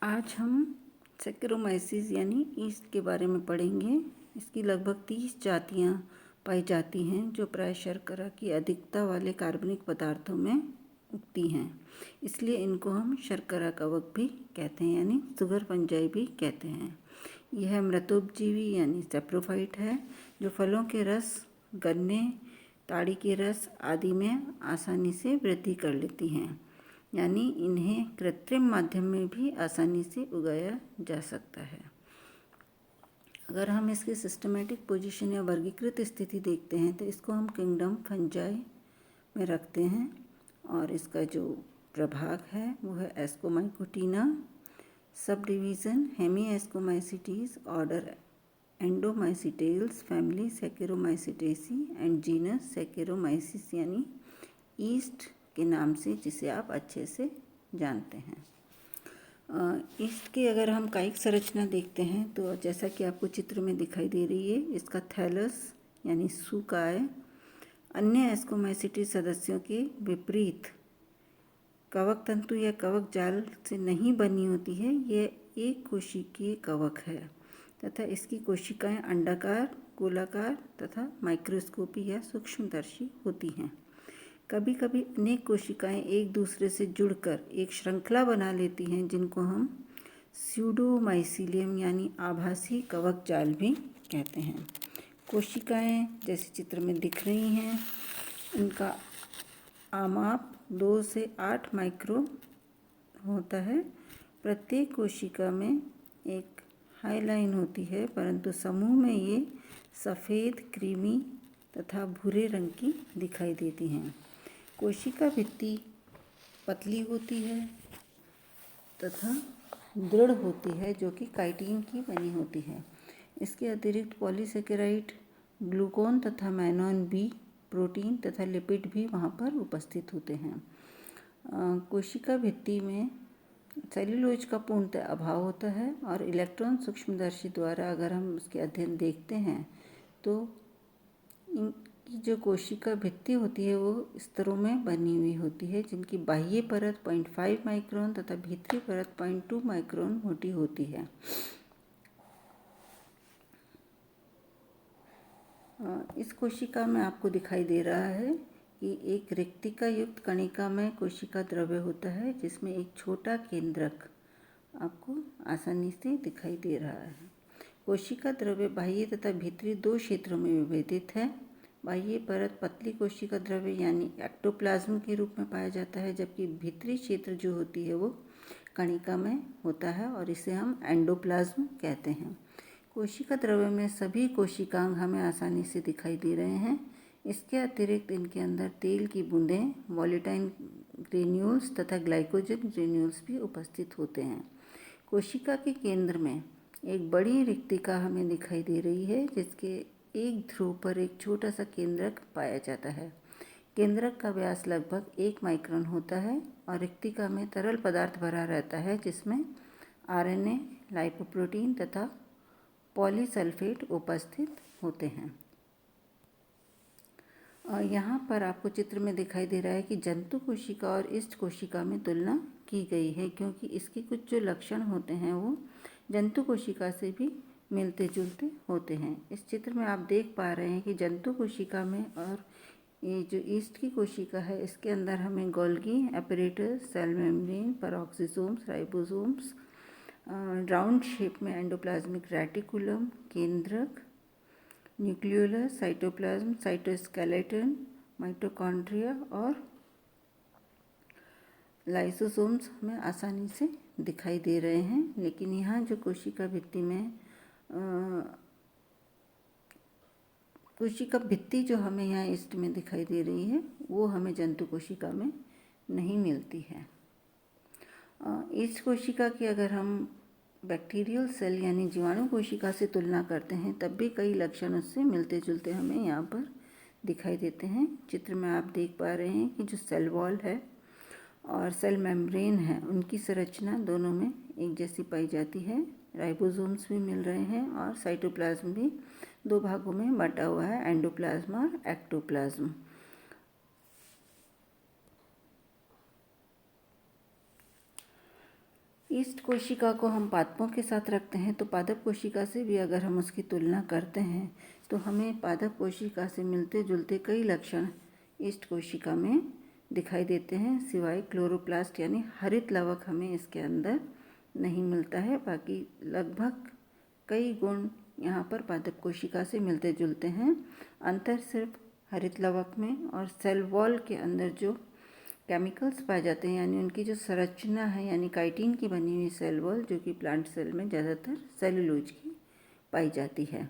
आज हम सैक्रोमाइसिस यानी ईस्ट के बारे में पढ़ेंगे। इसकी लगभग 30 जातियाँ पाई जाती हैं जो प्राय शर्करा की अधिकता वाले कार्बनिक पदार्थों में उगती हैं। इसलिए इनको हम शर्करा कवक भी कहते हैं यानी शुगर फंजाई भी कहते हैं। यह मृतोपजीवी यानी सैप्रोफाइट है जो फलों के रस, गन्ने, ताड़ी के रस आदि में आसानी से वृद्धि कर लेती हैं, यानी इन्हें कृत्रिम माध्यम में भी आसानी से उगाया जा सकता है। अगर हम इसकी सिस्टमेटिक पोजीशन या वर्गीकृत स्थिति देखते हैं तो इसको हम किंगडम फंजाई में रखते हैं और इसका जो प्रभाग है वो है Ascomycotina, subdivision Hemiascomycetes, order Endomycetales, family Saccharomycetaceae and genus Saccharomyces यानी ईस्ट के नाम से, जिसे आप अच्छे से जानते हैं। ईस्ट की अगर हम कायिक संरचना देखते हैं तो जैसा कि आपको चित्र में दिखाई दे रही है, इसका थैलस यानी सुकाय अन्य एस्कोमाइसिटी सदस्यों के विपरीत कवक तंतु या कवक जाल से नहीं बनी होती है। यह एक कोशिकीय कवक है तथा इसकी कोशिकाएं अंडाकार, गोलाकार तथा माइक्रोस्कोपी या सूक्ष्मदर्शी होती हैं। कभी कभी अनेक कोशिकाएं एक दूसरे से जुड़कर एक श्रृंखला बना लेती हैं जिनको हम स्यूडोमाइसीलियम यानी आभासी कवक जाल भी कहते हैं। कोशिकाएं जैसे चित्र में दिख रही हैं, इनका आमाप 2 से 8 माइक्रो होता है। प्रत्येक कोशिका में एक हाईलाइन होती है, परंतु समूह में ये सफ़ेद, क्रीमी तथा भूरे रंग की दिखाई देती हैं। कोशिका भित्ति पतली होती है तथा दृढ़ होती है जो कि काइटिन की बनी होती है। इसके अतिरिक्त पॉलीसेकेराइड, ग्लूकोन तथा मैनॉन बी प्रोटीन तथा लिपिड भी वहाँ पर उपस्थित होते हैं। कोशिका भित्ति में सेल्यूलोज का पूर्णतः अभाव होता है और इलेक्ट्रॉन सूक्ष्मदर्शी द्वारा अगर हम उसके अध्ययन देखते हैं तो इनकी जो कोशिका भित्ति होती है वो स्तरों में बनी हुई होती है, जिनकी बाह्य परत 0.5 माइक्रोन तथा भीतरी परत 0.2 माइक्रोन मोटी होती है। इस कोशिका में आपको दिखाई दे रहा है कि एक रिक्तिका युक्त कणिका में कोशिका द्रव्य होता है जिसमें एक छोटा केंद्रक आपको आसानी से दिखाई दे रहा है। कोशिका द्रव्य बाह्य तथा भीतरी 2 क्षेत्रों में विभेदित है। बाह्य परत पतली कोशिका द्रव्य यानी एक्टोप्लाज्म के रूप में पाया जाता है, जबकि भीतरी क्षेत्र जो होती है वो कणिका में होता है और इसे हम एंडोप्लाज्म कहते हैं। कोशिका द्रव्य में सभी कोशिकांग हमें आसानी से दिखाई दे रहे हैं। इसके अतिरिक्त इनके अंदर तेल की बूंदें, वॉलेटाइन ग्रेन्यूल्स तथा ग्लाइकोजन ग्रेन्यूल्स भी उपस्थित होते हैं। कोशिका के केंद्र में एक बड़ी रिक्तिका हमें दिखाई दे रही है जिसके एक ध्रुव पर एक छोटा सा केंद्रक पाया जाता है। केंद्रक का व्यास लगभग 1 माइक्रोन होता है और रिक्तिका में तरल पदार्थ भरा रहता है जिसमें आरएनए, लाइपोप्रोटीन तथा पॉलीसल्फेट उपस्थित होते हैं। और यहाँ पर आपको चित्र में दिखाई दे रहा है कि जंतु कोशिका और ईस्ट कोशिका में तुलना की गई है, क्योंकि इसके कुछ जो लक्षण होते हैं वो जंतु कोशिका से भी मिलते जुलते होते हैं। इस चित्र में आप देख पा रहे हैं कि जंतु कोशिका में और ये जो ईस्ट की कोशिका है इसके अंदर हमें Golgi apparatus, cell membrane, peroxisomes, ribosomes, round shape में एंडोप्लाज्मिक रेटिकुलम, केंद्रक, न्यूक्लियोलस, साइटोप्लाज्म, साइटोस्केलेटन, माइटोकॉन्ड्रिया और लाइसोसोम्स हमें आसानी से दिखाई दे रहे हैं। लेकिन यहाँ जो कोशिका भित्ति में कोशिका भित्ति जो हमें यहाँ ईस्ट में दिखाई दे रही है वो हमें जंतु कोशिका में नहीं मिलती है। ईस्ट कोशिका की अगर हम बैक्टीरियल सेल यानी जीवाणु कोशिका से तुलना करते हैं तब भी कई लक्षण उससे मिलते जुलते हमें यहाँ पर दिखाई देते हैं। चित्र में आप देख पा रहे हैं कि जो सेल वॉल है और सेल मेम्ब्रेन है उनकी संरचना दोनों में एक जैसी पाई जाती है। राइबोसोम्स भी मिल रहे हैं और साइटोप्लाज्म भी 2 भागों में बटा हुआ है, एंडोप्लाज्म और एक्टोप्लाज्म। ईस्ट कोशिका को हम पादपों के साथ रखते हैं, तो पादप कोशिका से भी अगर हम उसकी तुलना करते हैं तो हमें पादप कोशिका से मिलते जुलते कई लक्षण ईस्ट कोशिका में दिखाई देते हैं, सिवाय क्लोरोप्लास्ट यानी हरित लवक हमें इसके अंदर नहीं मिलता है। बाकी लगभग कई गुण यहाँ पर पादप कोशिका से मिलते जुलते हैं। अंतर सिर्फ हरित लवक में और सेल वॉल के अंदर जो केमिकल्स पाए जाते हैं, यानी उनकी जो संरचना है, यानी काइटिन की बनी हुई सेल वॉल, जो कि प्लांट सेल में ज़्यादातर सेलुलोज की पाई जाती है।